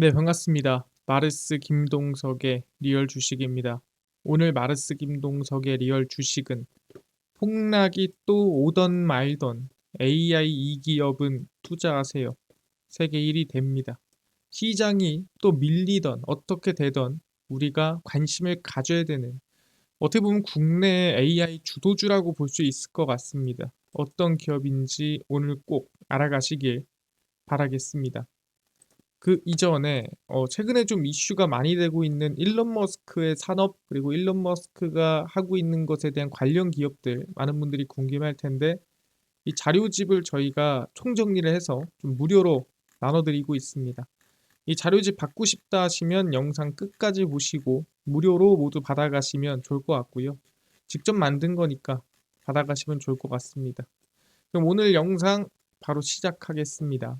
네, 반갑습니다. 마르스 김동석의 리얼 주식입니다. 오늘 마르스 김동석의 리얼 주식은 폭락이 또 오던 말던 AI 이 기업은 투자하세요. 세계 1위 됩니다. 시장이 또 밀리던 어떻게 되던 우리가 관심을 가져야 되는 어떻게 보면 국내의 AI 주도주라고 볼 수 있을 것 같습니다. 어떤 기업인지 오늘 꼭 알아가시길 바라겠습니다. 그 이전에 최근에 좀 이슈가 많이 되고 있는 일론 머스크의 산업 그리고 일론 머스크가 하고 있는 것에 대한 관련 기업들 많은 분들이 궁금할 텐데 이 자료집을 저희가 총정리를 해서 좀 무료로 나눠드리고 있습니다. 이 자료집 받고 싶다 하시면 영상 끝까지 보시고 무료로 모두 받아가시면 좋을 것 같고요. 직접 만든 거니까 받아가시면 좋을 것 같습니다. 그럼 오늘 영상 바로 시작하겠습니다.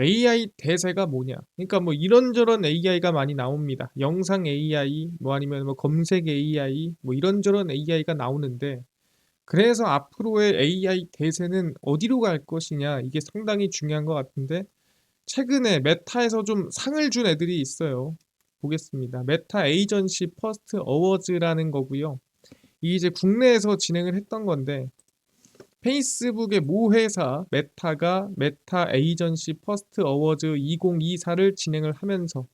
AI 대세가 뭐냐? 그러니까 뭐 이런저런 AI가 많이 나옵니다. 영상 AI, 뭐 아니면 뭐 검색 AI, 뭐 이런저런 AI가 나오는데 그래서 앞으로의 AI 대세는 어디로 갈 것이냐? 이게 상당히 중요한 것 같은데 최근에 메타에서 좀 상을 준 애들이 있어요. 보겠습니다. 메타 에이전시 퍼스트 어워즈라는 거고요. 이게 이제 국내에서 진행을 했던 건데 페이스북의 모 회사 메타가 메타 에이전시 퍼스트 어워즈 2024를 진행을 하면서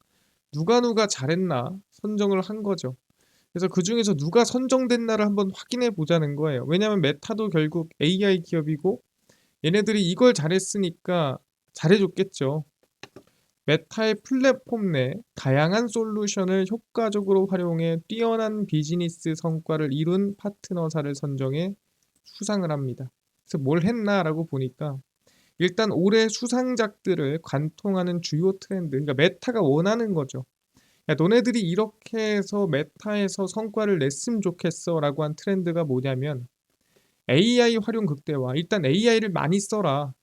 누가 잘했나 선정을 한 거죠. 그래서 그 중에서 누가 선정됐나를 한번 확인해 보자는 거예요. 왜냐하면 메타도 결국 AI 기업이고 얘네들이 이걸 잘했으니까 잘해줬겠죠. 메타의 플랫폼 내 다양한 솔루션을 효과적으로 활용해 뛰어난 비즈니스 성과를 이룬 파트너사를 선정해 수상을 합니다. 그래서 뭘 했나라고 보니까 일단 올해 수상작들을 관통하는 주요 트렌드, 그러니까 메타가 원하는 거죠. 야, 너네들이 이렇게 해서 메타에서 성과를 냈으면 좋겠어라고 한 트렌드가 뭐냐면 AI 활용 극대화. 일단 AI를 많이 써라.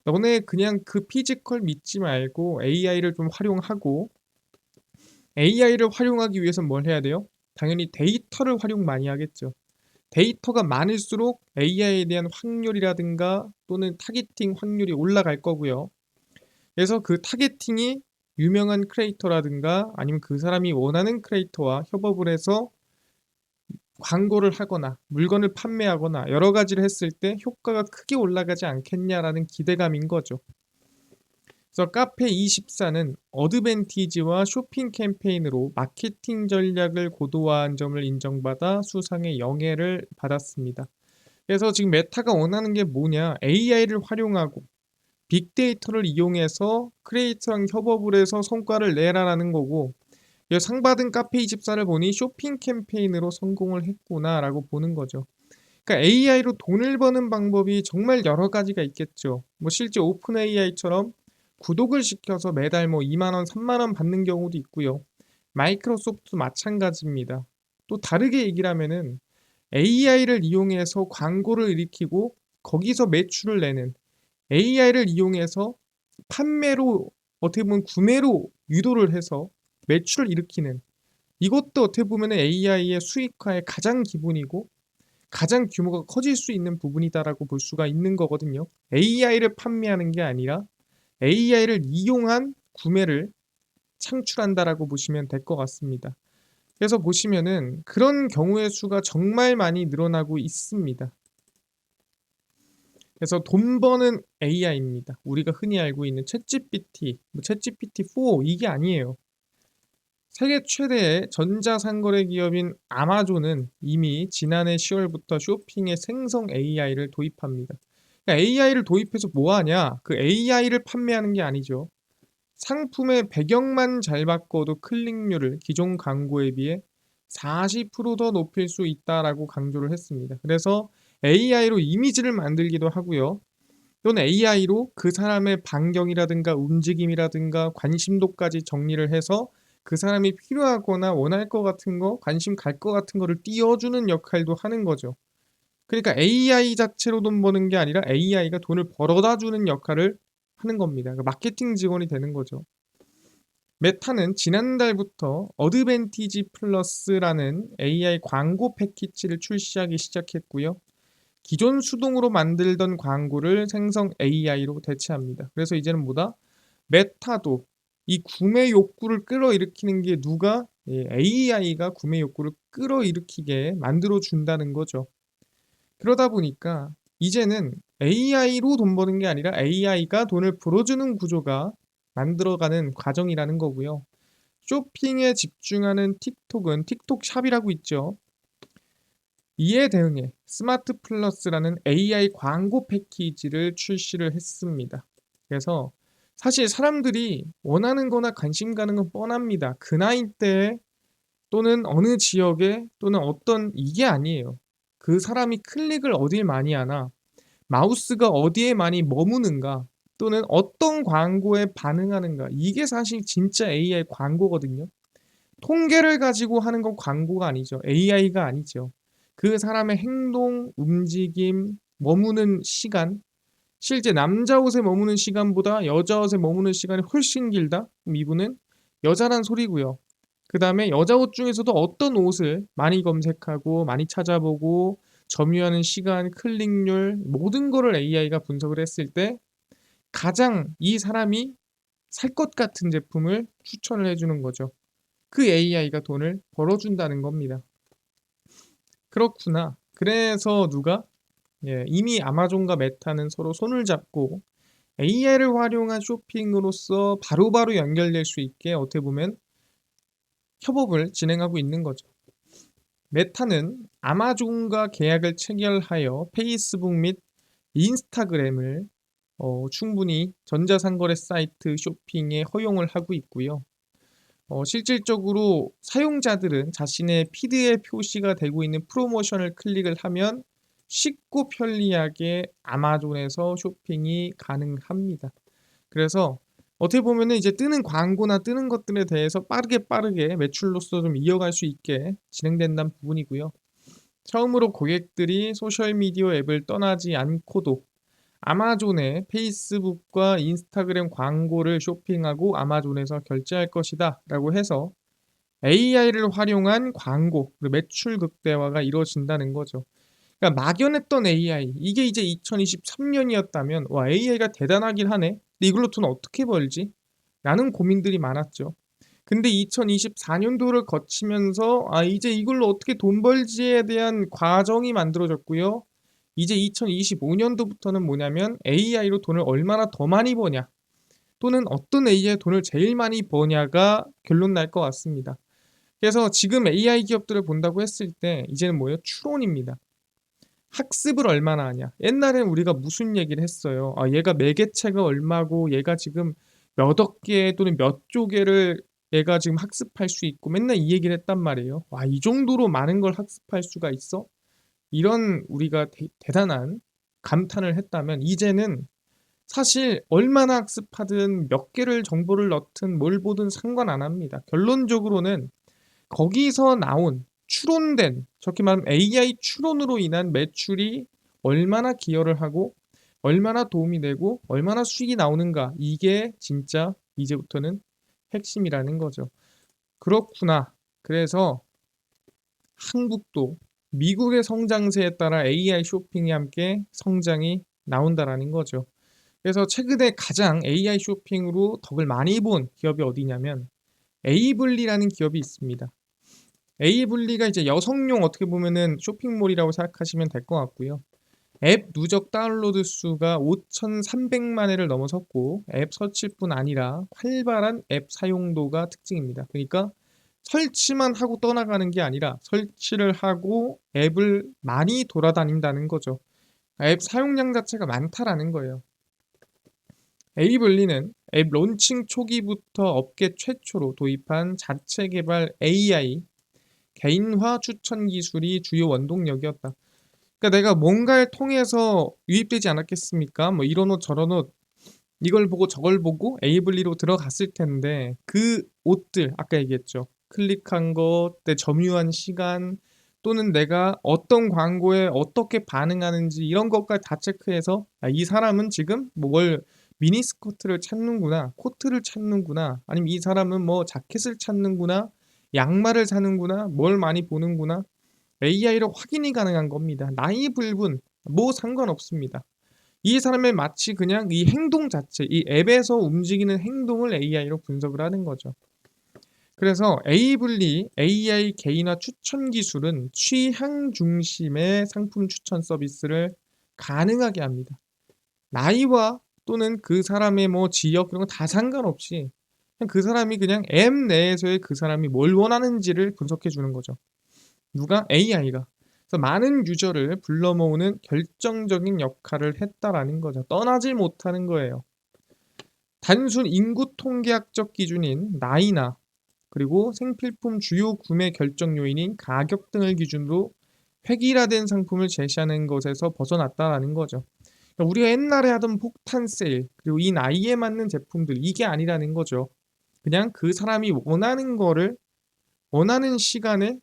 너네 그냥 그 피지컬 믿지 말고 AI를 좀 활용하고 AI를 활용하기 위해서 뭘 해야 돼요? 당연히 데이터를 활용 많이 하겠죠. 데이터가 많을수록 AI에 대한 확률이라든가 또는 타겟팅 확률이 올라갈 거고요. 그래서 그 타겟팅이 유명한 크리에이터라든가 아니면 그 사람이 원하는 크리에이터와 협업을 해서 광고를 하거나 물건을 판매하거나 여러 가지를 했을 때 효과가 크게 올라가지 않겠냐라는 기대감인 거죠. 그래서 카페24는 어드밴티지와 쇼핑 캠페인으로 마케팅 전략을 고도화한 점을 인정받아 수상의 영예를 받았습니다. 그래서 지금 메타가 원하는 게 뭐냐? AI를 활용하고 빅데이터를 이용해서 크리에이터랑 협업을 해서 성과를 내라라는 거고 상 받은 카페24를 보니 쇼핑 캠페인으로 성공을 했구나라고 보는 거죠. 그러니까 AI로 돈을 버는 방법이 정말 여러 가지가 있겠죠. 뭐 실제 오픈 AI처럼 구독을 시켜서 매달 뭐 2만 원, 3만 원 받는 경우도 있고요. 마이크로소프트 마찬가지입니다. 또 다르게 얘기를 하면은 AI를 이용해서 광고를 일으키고 거기서 매출을 내는 AI를 이용해서 판매로 어떻게 보면 구매로 유도를 해서 매출을 일으키는 이것도 어떻게 보면 AI의 수익화의 가장 기본이고 가장 규모가 커질 수 있는 부분이다라고 볼 수가 있는 거거든요. AI를 판매하는 게 아니라 AI를 이용한 구매를 창출한다라고 보시면 될 것 같습니다. 그래서 보시면은 그런 경우의 수가 정말 많이 늘어나고 있습니다. 그래서 돈 버는 AI입니다. 우리가 흔히 알고 있는 챗GPT, 뭐 챗GPT4 이게 아니에요. 세계 최대의 전자상거래 기업인 아마존은 이미 지난해 10월부터 쇼핑에 생성 AI를 도입합니다. 그러니까 AI를 도입해서 뭐 하냐? 그 AI를 판매하는 게 아니죠. 상품의 배경만 잘 바꿔도 클릭률을 기존 광고에 비해 40%더 높일 수 있다라고 강조를 했습니다. 그래서 AI로 이미지를 만들기도 하고요. 또는 AI로 그 사람의 반경이라든가 움직임이라든가 관심도까지 정리를 해서 그 사람이 필요하거나 원할 것 같은 거, 관심 갈 것 같은 거를 띄워주는 역할도 하는 거죠. 그러니까 AI 자체로 돈 버는 게 아니라 AI가 돈을 벌어다 주는 역할을 하는 겁니다. 그러니까 마케팅 직원이 되는 거죠. 메타는 지난달부터 어드밴티지 플러스라는 AI 광고 패키지를 출시하기 시작했고요. 기존 수동으로 만들던 광고를 생성 AI로 대체합니다. 그래서 이제는 뭐다? 메타도 이 구매 욕구를 끌어일으키는 게 누가? 예, AI가 구매 욕구를 끌어일으키게 만들어 준다는 거죠. 그러다 보니까 이제는 AI로 돈 버는 게 아니라 AI가 돈을 벌어주는 구조가 만들어가는 과정이라는 거고요. 쇼핑에 집중하는 틱톡은 틱톡 샵이라고 있죠. 이에 대응해 스마트 플러스라는 AI 광고 패키지를 출시를 했습니다. 그래서 사실 사람들이 원하는 거나 관심 가는 건 뻔합니다. 그 나이대에 또는 어느 지역에 또는 어떤 이게 아니에요. 그 사람이 클릭을 어딜 많이 하나, 마우스가 어디에 많이 머무는가, 또는 어떤 광고에 반응하는가. 이게 사실 진짜 AI 광고거든요. 통계를 가지고 하는 건 광고가 아니죠. AI가 아니죠. 그 사람의 행동, 움직임, 머무는 시간, 실제 남자 옷에 머무는 시간보다 여자 옷에 머무는 시간이 훨씬 길다? 그럼 이분은 여자란 소리고요. 그 다음에 여자 옷 중에서도 어떤 옷을 많이 검색하고 많이 찾아보고 점유하는 시간, 클릭률 모든 거를 AI가 분석을 했을 때 가장 이 사람이 살 것 같은 제품을 추천을 해주는 거죠. 그 AI가 돈을 벌어준다는 겁니다. 그렇구나. 그래서 누가? 예, 이미 아마존과 메타는 서로 손을 잡고 AI를 활용한 쇼핑으로서 바로바로 연결될 수 있게 어떻게 보면 협업을 진행하고 있는 거죠. 메타는 아마존과 계약을 체결하여 페이스북 및 인스타그램을 충분히 전자상거래 사이트 쇼핑에 허용을 하고 있고요. 실질적으로 사용자들은 자신의 피드에 표시가 되고 있는 프로모션을 클릭을 하면 쉽고 편리하게 아마존에서 쇼핑이 가능합니다. 그래서 어떻게 보면은 이제 뜨는 광고나 뜨는 것들에 대해서 빠르게 매출로서 좀 이어갈 수 있게 진행된다는 부분이고요. 처음으로 고객들이 소셜미디어 앱을 떠나지 않고도 아마존의 페이스북과 인스타그램 광고를 쇼핑하고 아마존에서 결제할 것이다 라고 해서 AI를 활용한 광고, 그리고 매출 극대화가 이루어진다는 거죠. 그러니까 막연했던 AI, 이게 이제 2023년이었다면 와 AI가 대단하긴 하네. 근데 이걸로 돈 어떻게 벌지? 라는 고민들이 많았죠. 근데 2024년도를 거치면서 이제 이걸로 어떻게 돈 벌지에 대한 과정이 만들어졌고요. 이제 2025년도부터는 뭐냐면 AI로 돈을 얼마나 더 많이 버냐 또는 어떤 AI에 돈을 제일 많이 버냐가 결론 날 것 같습니다. 그래서 지금 AI 기업들을 본다고 했을 때 이제는 뭐예요? 추론입니다. 학습을 얼마나 하냐. 옛날에는 우리가 무슨 얘기를 했어요. 얘가 매개체가 얼마고 얘가 지금 몇 억 개 또는 몇 조 개를 얘가 지금 학습할 수 있고 맨날 이 얘기를 했단 말이에요. 와, 이 정도로 많은 걸 학습할 수가 있어? 이런 우리가 대단한 감탄을 했다면 이제는 사실 얼마나 학습하든 몇 개를 정보를 넣든 뭘 보든 상관 안 합니다. 결론적으로는 거기서 나온 추론된 적게 말하면 AI 추론으로 인한 매출이 얼마나 기여를 하고 얼마나 도움이 되고 얼마나 수익이 나오는가 이게 진짜 이제부터는 핵심이라는 거죠. 그렇구나. 그래서 한국도 미국의 성장세에 따라 AI 쇼핑이 함께 성장이 나온다라는 거죠. 그래서 최근에 가장 AI 쇼핑으로 덕을 많이 본 기업이 어디냐면 에이블리라는 기업이 있습니다. 에이블리가 이제 여성용 어떻게 보면은 쇼핑몰이라고 생각하시면 될 것 같고요. 앱 누적 다운로드 수가 5,300만 회를 넘어섰고 앱 설치뿐 아니라 활발한 앱 사용도가 특징입니다. 그러니까 설치만 하고 떠나가는 게 아니라 설치를 하고 앱을 많이 돌아다닌다는 거죠. 앱 사용량 자체가 많다라는 거예요. 에이블리는 앱 론칭 초기부터 업계 최초로 도입한 자체 개발 AI 개인화 추천 기술이 주요 원동력이었다. 그러니까 내가 뭔가를 통해서 유입되지 않았겠습니까? 뭐 이런 옷 저런 옷 이걸 보고 저걸 보고 에이블리로 들어갔을 텐데 그 옷들 아까 얘기했죠. 클릭한 것, 내 점유한 시간 또는 내가 어떤 광고에 어떻게 반응하는지 이런 것까지 다 체크해서 이 사람은 지금 뭘 미니스커트를 찾는구나, 코트를 찾는구나, 아니면 이 사람은 뭐 자켓을 찾는구나, 양말을 사는구나, 뭘 많이 보는구나. AI로 확인이 가능한 겁니다. 나이 불분 뭐 상관없습니다. 이 사람의 마치 그냥 이 행동 자체, 이 앱에서 움직이는 행동을 AI로 분석을 하는 거죠. 그래서 에이블리 AI 개인화 추천 기술은 취향 중심의 상품 추천 서비스를 가능하게 합니다. 나이와 또는 그 사람의 뭐 지역 그런 거 다 상관없이 그냥 그 사람이 그냥 앱 내에서의 그 사람이 뭘 원하는지를 분석해 주는 거죠. 누가? AI가. 그래서 많은 유저를 불러 모으는 결정적인 역할을 했다라는 거죠. 떠나질 못하는 거예요. 단순 인구 통계학적 기준인 나이나 그리고 생필품 주요 구매 결정 요인인 가격 등을 기준으로 획일화된 상품을 제시하는 것에서 벗어났다라는 거죠. 그러니까 우리가 옛날에 하던 폭탄 세일 그리고 이 나이에 맞는 제품들 이게 아니라는 거죠. 그냥 그 사람이 원하는 거를 원하는 시간에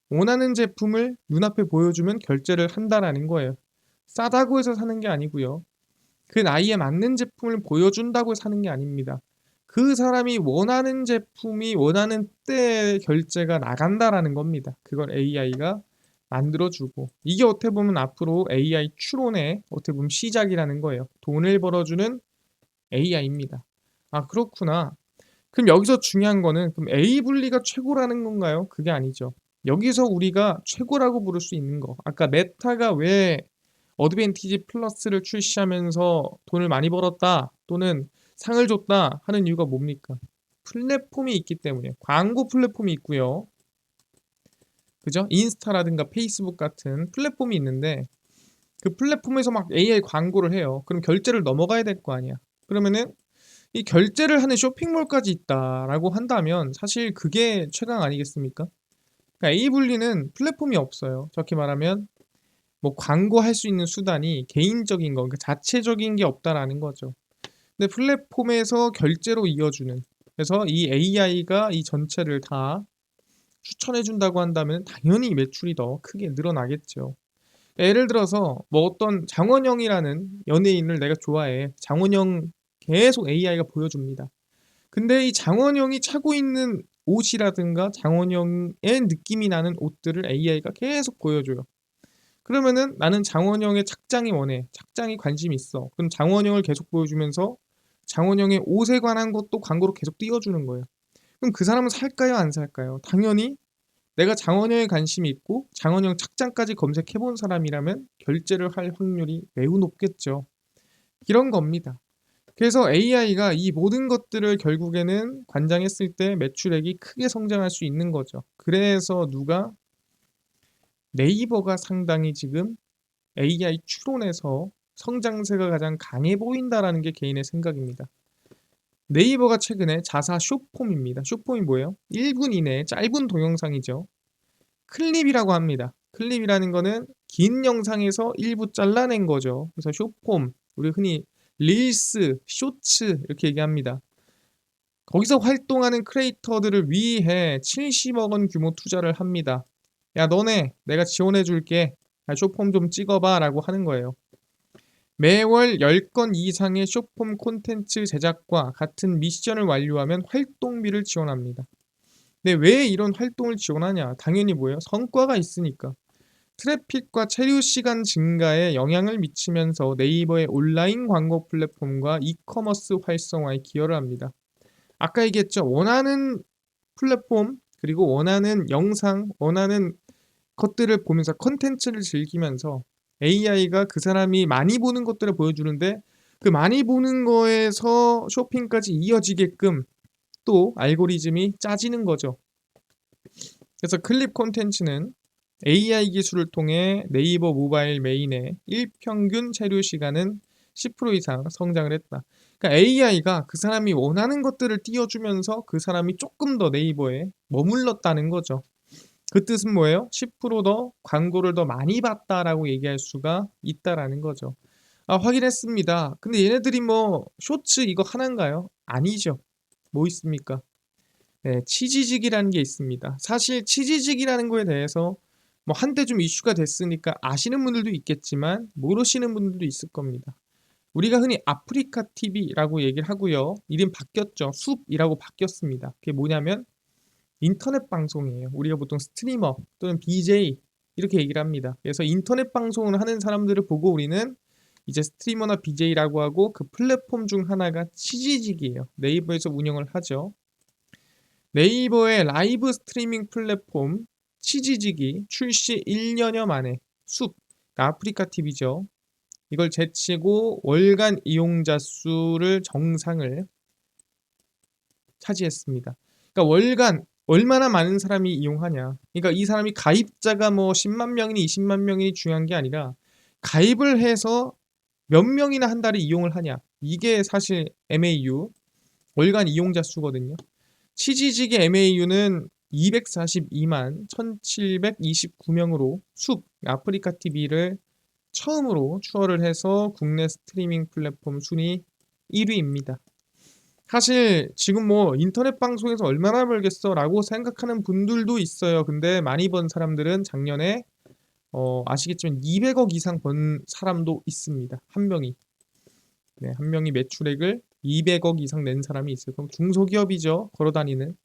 원하는 제품을 눈앞에 보여주면 결제를 한다라는 거예요. 싸다고 해서 사는 게 아니고요. 그 나이에 맞는 제품을 보여준다고 사는 게 아닙니다. 그 사람이 원하는 제품이 원하는 때에 결제가 나간다라는 겁니다. 그걸 AI가 만들어주고 이게 어떻게 보면 앞으로 AI 추론의 어떻게 보면 시작이라는 거예요. 돈을 벌어주는 AI입니다. 아 그렇구나. 그럼 여기서 중요한 거는 그럼 A 분리가 최고라는 건가요? 그게 아니죠. 여기서 우리가 최고라고 부를 수 있는 거. 아까 메타가 왜 어드밴티지 플러스를 출시하면서 돈을 많이 벌었다 또는 상을 줬다 하는 이유가 뭡니까? 플랫폼이 있기 때문에 광고 플랫폼이 있고요. 그죠? 인스타라든가 페이스북 같은 플랫폼이 있는데 그 플랫폼에서 막 AI 광고를 해요. 그럼 결제를 넘어가야 될 거 아니야. 그러면은 이 결제를 하는 쇼핑몰까지 있다라고 한다면 사실 그게 최강 아니겠습니까? 그러니까 A분리는 플랫폼이 없어요. 저렇게 말하면 뭐 광고할 수 있는 수단이 개인적인 거, 그러니까 자체적인 게 없다라는 거죠. 근데 플랫폼에서 결제로 이어주는 그래서 이 AI가 이 전체를 다 추천해 준다고 한다면 당연히 매출이 더 크게 늘어나겠죠. 예를 들어서 뭐 어떤 장원영이라는 연예인을 내가 좋아해. 장원영 계속 AI가 보여줍니다. 근데 이 장원영이 차고 있는 옷이라든가 장원영의 느낌이 나는 옷들을 AI가 계속 보여줘요. 그러면은 나는 장원영의 착장이 원해. 착장이 관심 있어. 그럼 장원영을 계속 보여주면서 장원영의 옷에 관한 것도 광고로 계속 띄워주는 거예요. 그럼 그 사람은 살까요? 안 살까요? 당연히 내가 장원영에 관심이 있고 장원영 착장까지 검색해 본 사람이라면 결제를 할 확률이 매우 높겠죠. 이런 겁니다. 그래서 AI가 이 모든 것들을 결국에는 관장했을 때 매출액이 크게 성장할 수 있는 거죠. 그래서 누가 네이버가 상당히 지금 AI 추론에서 성장세가 가장 강해 보인다라는 게 개인의 생각입니다. 네이버가 최근에 자사 숏폼입니다. 숏폼이 뭐예요? 1분 이내 짧은 동영상이죠. 클립이라고 합니다. 클립이라는 거는 긴 영상에서 일부 잘라낸 거죠. 그래서 숏폼, 우리 흔히 릴스, 쇼츠 이렇게 얘기합니다. 거기서 활동하는 크리에이터들을 위해 70억 원 규모 투자를 합니다. 야, 너네 내가 지원해 줄게. 숏폼 좀 찍어봐 라고 하는 거예요. 매월 10건 이상의 숏폼 콘텐츠 제작과 같은 미션을 완료하면 활동비를 지원합니다. 근데 왜 이런 활동을 지원하냐? 당연히 뭐예요? 성과가 있으니까. 트래픽과 체류 시간 증가에 영향을 미치면서 네이버의 온라인 광고 플랫폼과 이커머스 활성화에 기여를 합니다. 아까 얘기했죠. 원하는 플랫폼 그리고 원하는 영상, 원하는 것들을 보면서 컨텐츠를 즐기면서 AI가 그 사람이 많이 보는 것들을 보여주는데 그 많이 보는 거에서 쇼핑까지 이어지게끔 또 알고리즘이 짜지는 거죠. 그래서 클립 콘텐츠는 AI 기술을 통해 네이버 모바일 메인의 일평균 체류 시간은 10% 이상 성장을 했다. 그러니까 AI가 그 사람이 원하는 것들을 띄워주면서 그 사람이 조금 더 네이버에 머물렀다는 거죠. 그 뜻은 뭐예요? 10%더 광고를 더 많이 봤다라고 얘기할 수가 있다라는 거죠. 아, 확인했습니다. 근데 얘네들이 뭐 쇼츠 이거 하나인가요? 아니죠. 뭐 있습니까? 네, 치지직이라는 게 있습니다. 사실 치지직이라는 거에 대해서 뭐 한때 좀 이슈가 됐으니까 아시는 분들도 있겠지만 모르시는 분들도 있을 겁니다. 우리가 흔히 아프리카 TV라고 얘기를 하고요. 이름 바뀌었죠. 숲이라고 바뀌었습니다. 그게 뭐냐면 인터넷 방송이에요. 우리가 보통 스트리머 또는 BJ 이렇게 얘기를 합니다. 그래서 인터넷 방송을 하는 사람들을 보고 우리는 이제 스트리머나 BJ라고 하고 그 플랫폼 중 하나가 치지직이에요. 네이버에서 운영을 하죠. 네이버의 라이브 스트리밍 플랫폼 치지직이 출시 1년여 만에 숲, 아프리카 TV죠. 이걸 제치고 월간 이용자 수를 정상을 차지했습니다. 그러니까 월간 얼마나 많은 사람이 이용하냐. 그러니까 이 사람이 가입자가 뭐 10만 명이니 20만 명이니 중요한 게 아니라 가입을 해서 몇 명이나 한 달에 이용을 하냐. 이게 사실 MAU, 월간 이용자 수거든요. 치지직의 MAU는 242만 1729명으로 숲, 아프리카 TV를 처음으로 추월을 해서 국내 스트리밍 플랫폼 순위 1위입니다. 사실 지금 뭐 인터넷 방송에서 얼마나 벌겠어 라고 생각하는 분들도 있어요. 근데 많이 번 사람들은 작년에 아시겠지만 200억 이상 번 사람도 있습니다. 한 명이. 네, 한 명이 매출액을 200억 이상 낸 사람이 있어요. 그럼 중소기업이죠. 걸어다니는.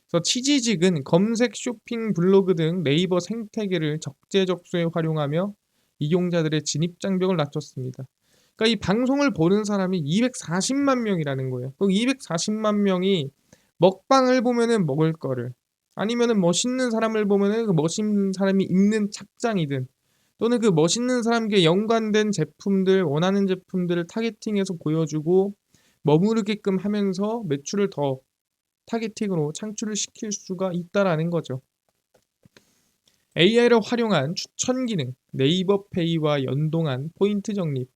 그래서 치지직은 검색, 쇼핑, 블로그 등 네이버 생태계를 적재적소에 활용하며 이용자들의 진입 장벽을 낮췄습니다. 그러니까 이 방송을 보는 사람이 240만 명이라는 거예요. 그럼 240만 명이 먹방을 보면은 먹을 거를 아니면은 멋있는 사람을 보면은 그 멋있는 사람이 입는 착장이든 또는 그 멋있는 사람께 연관된 제품들 원하는 제품들을 타겟팅해서 보여주고 머무르게끔 하면서 매출을 더 타겟팅으로 창출을 시킬 수가 있다라는 거죠. AI를 활용한 추천 기능, 네이버 페이와 연동한 포인트 적립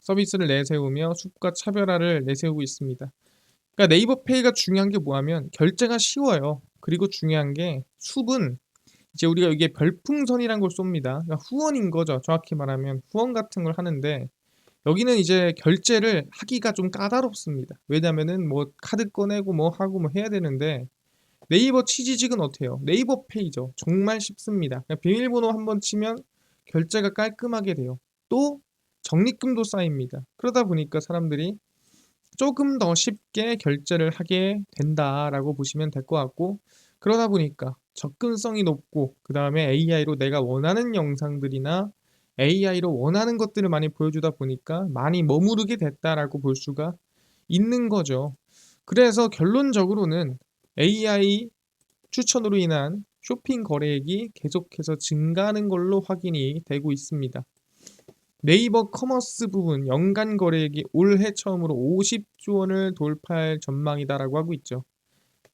서비스를 내세우며 숲과 차별화를 내세우고 있습니다. 그러니까 네이버 페이가 중요한 게 뭐하면 결제가 쉬워요. 그리고 중요한 게 숲은 이제 우리가 이게 별풍선이란 걸 쏩니다. 그러니까 후원인 거죠. 정확히 말하면 후원 같은 걸 하는데 여기는 이제 결제를 하기가 좀 까다롭습니다. 왜냐면은 뭐 카드 꺼내고 뭐 하고 뭐 해야 되는데 네이버 치지직은 어때요? 네이버 페이죠. 정말 쉽습니다. 그냥 비밀번호 한번 치면 결제가 깔끔하게 돼요. 또 적립금도 쌓입니다. 그러다 보니까 사람들이 조금 더 쉽게 결제를 하게 된다라고 보시면 될 것 같고 그러다 보니까 접근성이 높고 그 다음에 AI로 내가 원하는 영상들이나 AI로 원하는 것들을 많이 보여주다 보니까 많이 머무르게 됐다라고 볼 수가 있는 거죠. 그래서 결론적으로는 AI 추천으로 인한 쇼핑 거래액이 계속해서 증가하는 걸로 확인이 되고 있습니다. 네이버 커머스 부분 연간 거래액이 올해 처음으로 50조 원을 돌파할 전망이다라고 하고 있죠.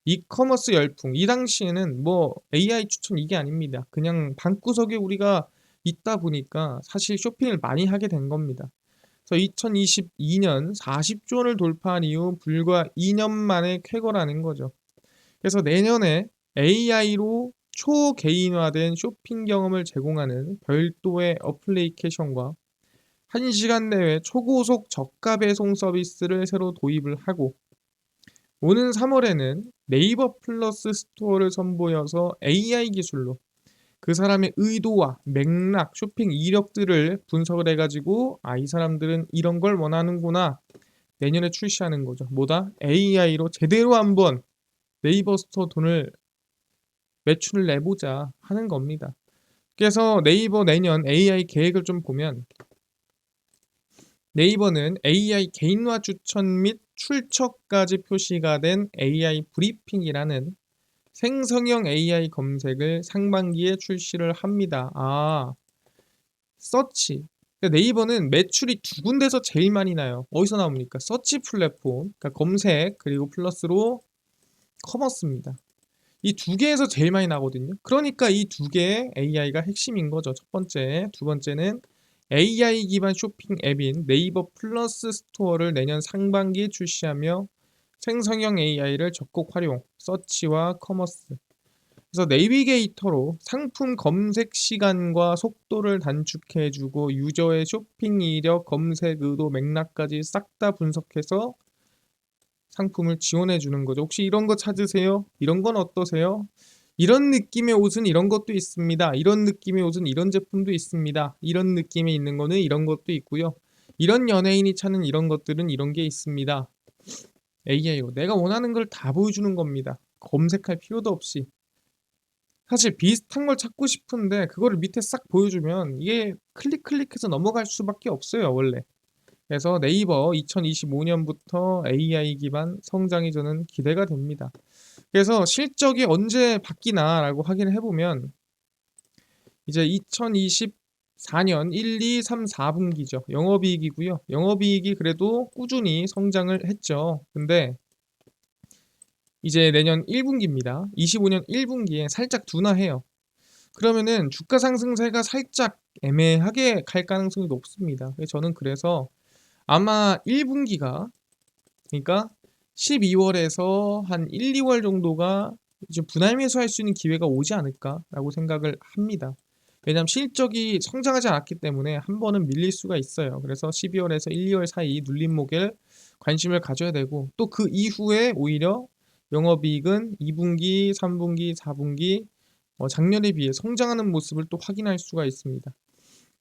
이커머스 열풍 이 당시에는 뭐 AI 추천 이게 아닙니다. 그냥 방구석에 우리가 있다 보니까 사실 쇼핑을 많이 하게 된 겁니다. 그래서 2022년 40조 원을 돌파한 이후 불과 2년 만에 쾌거라는 거죠. 그래서 내년에 AI로 초개인화된 쇼핑 경험을 제공하는 별도의 어플리케이션과 1시간 내외 초고속 저가 배송 서비스를 새로 도입을 하고 오는 3월에는 네이버 플러스 스토어를 선보여서 AI 기술로 그 사람의 의도와 맥락, 쇼핑 이력들을 분석을 해가지고 이 사람들은 이런 걸 원하는구나 내년에 출시하는 거죠. 뭐다? AI로 제대로 한번 네이버 스토어 돈을 매출을 내보자 하는 겁니다. 그래서 네이버 내년 AI 계획을 좀 보면 네이버는 AI 개인화 추천 및 출처까지 표시가 된 AI 브리핑이라는 생성형 AI 검색을 상반기에 출시를 합니다. 서치. 그러니까 네이버는 매출이 두 군데서 제일 많이 나요. 어디서 나옵니까? 서치 플랫폼, 그러니까 검색 그리고 플러스로 커머스입니다. 이 두 개에서 제일 많이 나거든요. 그러니까 이 두 개의 AI가 핵심인 거죠. 첫 번째, 두 번째는 AI 기반 쇼핑 앱인 네이버 플러스 스토어를 내년 상반기에 출시하며 생성형 AI를 적극 활용, 서치와 커머스. 그래서 내비게이터로 상품 검색 시간과 속도를 단축해주고 유저의 쇼핑 이력, 검색 의도, 맥락까지 싹 다 분석해서 상품을 지원해 주는 거죠. 혹시 이런 거 찾으세요? 이런 건 어떠세요? 이런 느낌의 옷은 이런 것도 있습니다. 이런 느낌의 옷은 이런 제품도 있습니다. 이런 느낌이 있는 거는 이런 것도 있고요. 이런 연예인이 찾는 이런 것들은 이런 게 있습니다. AI로 내가 원하는 걸 다 보여주는 겁니다. 검색할 필요도 없이. 사실 비슷한 걸 찾고 싶은데 그거를 밑에 싹 보여주면 이게 클릭해서 넘어갈 수밖에 없어요, 원래. 그래서 네이버 2025년부터 AI 기반 성장이 저는 기대가 됩니다. 그래서 실적이 언제 바뀌나라고 확인을 해보면 이제 2024년 1, 2, 3, 4분기죠. 영업이익이고요. 영업이익이 그래도 꾸준히 성장을 했죠. 근데 이제 내년 1분기입니다. 25년 1분기에 살짝 둔화해요. 그러면은 주가 상승세가 살짝 애매하게 갈 가능성이 높습니다. 저는 그래서 아마 1분기가 그러니까 12월에서 한 1, 2월 정도가 이제 분할 매수할 수 있는 기회가 오지 않을까라고 생각을 합니다. 왜냐하면 실적이 성장하지 않았기 때문에 한 번은 밀릴 수가 있어요. 그래서 12월에서 1, 2월 사이 눌림목에 관심을 가져야 되고 또 그 이후에 오히려 영업이익은 2분기, 3분기, 4분기 작년에 비해 성장하는 모습을 또 확인할 수가 있습니다.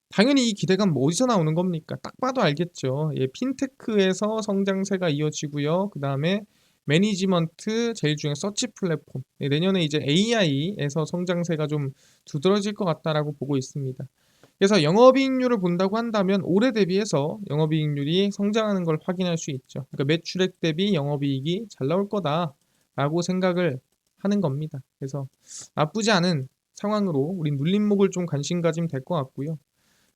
당연히 이 기대감 뭐 어디서 나오는 겁니까? 딱 봐도 알겠죠. 예, 핀테크에서 성장세가 이어지고요. 그 다음에 매니지먼트, 제일 중요한 서치 플랫폼. 예, 내년에 이제 AI에서 성장세가 좀 두드러질 것 같다라고 보고 있습니다. 그래서 영업이익률을 본다고 한다면 올해 대비해서 영업이익률이 성장하는 걸 확인할 수 있죠. 그러니까 매출액 대비 영업이익이 잘 나올 거다라고 생각을 하는 겁니다. 그래서 나쁘지 않은 상황으로 우리 눌림목을 좀 관심 가지면 될 것 같고요.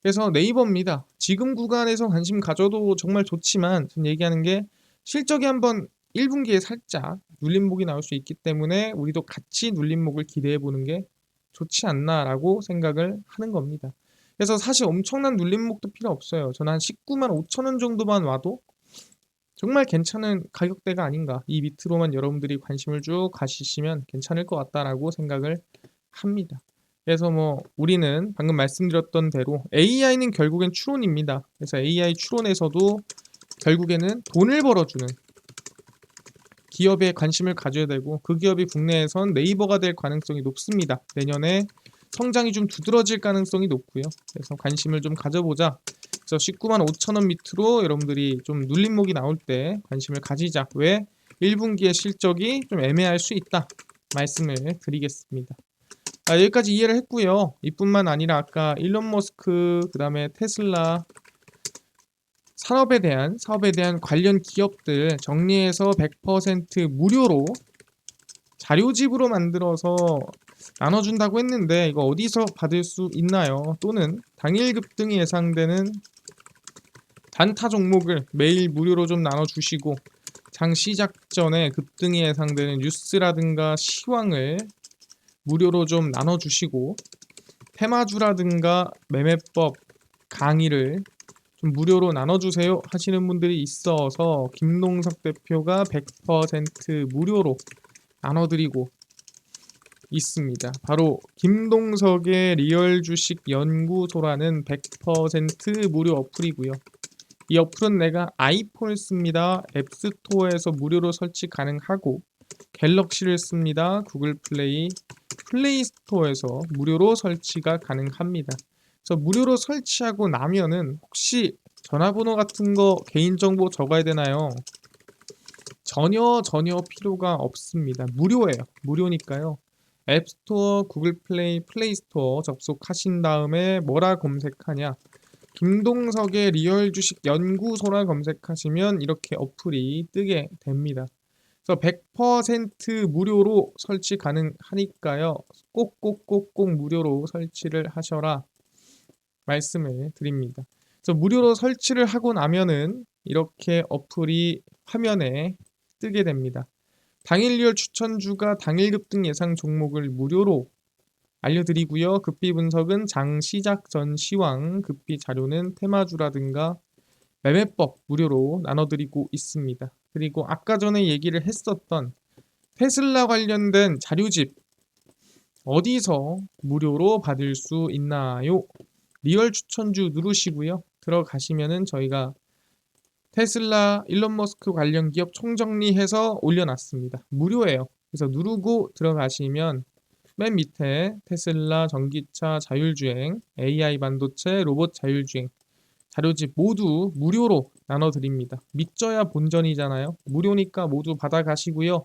그래서 네이버입니다. 지금 구간에서 관심 가져도 정말 좋지만 전 얘기하는 게 실적이 한번 1분기에 살짝 눌림목이 나올 수 있기 때문에 우리도 같이 눌림목을 기대해 보는 게 좋지 않나라고 생각을 하는 겁니다. 그래서 사실 엄청난 눌림목도 필요 없어요. 저는 한 19만 5천 원 정도만 와도 정말 괜찮은 가격대가 아닌가. 이 밑으로만 여러분들이 관심을 쭉 가시시면 괜찮을 것 같다라고 생각을 합니다. 그래서 뭐 우리는 방금 말씀드렸던 대로 AI는 결국엔 추론입니다. 그래서 AI 추론에서도 결국에는 돈을 벌어주는 기업에 관심을 가져야 되고 그 기업이 국내에선 네이버가 될 가능성이 높습니다. 내년에 성장이 좀 두드러질 가능성이 높고요. 그래서 관심을 좀 가져보자. 그래서 19만 5천 원 밑으로 여러분들이 좀 눌림목이 나올 때 관심을 가지자. 왜? 1분기의 실적이 좀 애매할 수 있다. 말씀을 드리겠습니다. 여기까지 이해를 했고요. 이뿐만 아니라 아까 일론 머스크, 그 다음에 테슬라 사업에 대한 관련 기업들 정리해서 100% 무료로 자료집으로 만들어서 나눠준다고 했는데 이거 어디서 받을 수 있나요? 또는 당일 급등이 예상되는 단타 종목을 매일 무료로 좀 나눠주시고 장 시작 전에 급등이 예상되는 뉴스라든가 시황을 무료로 좀 나눠주시고 테마주라든가 매매법 강의를 좀 무료로 나눠주세요 하시는 분들이 있어서 김동석 대표가 100% 무료로 나눠드리고 있습니다. 바로 김동석의 리얼 주식 연구소라는 100% 무료 어플이고요. 이 어플은 내가 아이폰을 씁니다. 앱스토어에서 무료로 설치 가능하고 갤럭시를 씁니다. 구글 플레이, 플레이스토어에서 무료로 설치가 가능합니다. 그래서 무료로 설치하고 나면은 혹시 전화번호 같은 거 개인정보 적어야 되나요? 전혀 필요가 없습니다. 무료예요. 무료니까요. 앱스토어, 구글 플레이, 플레이스토어 접속하신 다음에 뭐라 검색하냐? 김동석의 리얼 주식 연구소라 검색하시면 이렇게 어플이 뜨게 됩니다. 그래서 100% 무료로 설치 가능하니까요. 꼭꼭꼭꼭 무료로 설치를 하셔라 말씀을 드립니다. 그래서 무료로 설치를 하고 나면은 이렇게 어플이 화면에 뜨게 됩니다. 당일 리얼 추천주가 당일 급등 예상 종목을 무료로 알려드리고요. 급비 분석은 장 시작 전 시황, 급비 자료는 테마주라든가 매매법 무료로 나눠드리고 있습니다. 그리고 아까 전에 얘기를 했었던 테슬라 관련된 자료집 어디서 무료로 받을 수 있나요? 리얼 추천주 누르시고요. 들어가시면은 저희가 테슬라, 일론 머스크 관련 기업 총정리해서 올려놨습니다. 무료예요. 그래서 누르고 들어가시면 맨 밑에 테슬라, 전기차, 자율주행, AI 반도체, 로봇 자율주행 자료집 모두 무료로 나눠드립니다. 믿져야 본전이잖아요. 무료니까 모두 받아가시고요.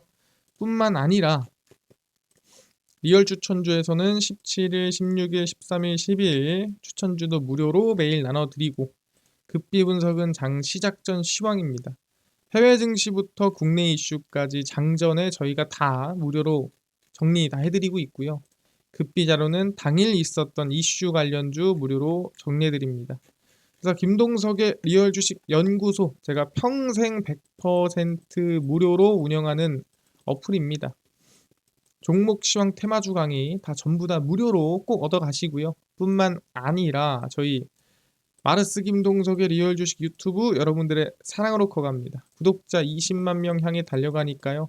뿐만 아니라 리얼 추천주에서는 17일, 16일, 13일, 12일 추천주도 무료로 매일 나눠드리고 급비 분석은 장 시작 전 시황입니다. 해외 증시부터 국내 이슈까지 장전에 저희가 다 무료로 정리 다 해드리고 있고요. 급비 자료는 당일 있었던 이슈 관련주 무료로 정리해드립니다. 그래서 김동석의 리얼 주식 연구소 제가 평생 100% 무료로 운영하는 어플입니다. 종목 시황 테마주 강의 다 전부 다 무료로 꼭 얻어 가시고요. 뿐만 아니라 저희 마르스 김동석의 리얼 주식 유튜브 여러분들의 사랑으로 커갑니다. 구독자 20만 명 향해 달려가니까요.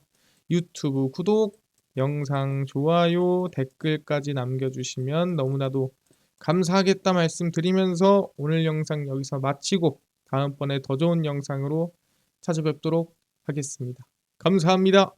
유튜브 구독, 영상 좋아요, 댓글까지 남겨주시면 너무나도 감사하겠다 말씀드리면서 오늘 영상 여기서 마치고 다음번에 더 좋은 영상으로 찾아뵙도록 하겠습니다. 감사합니다.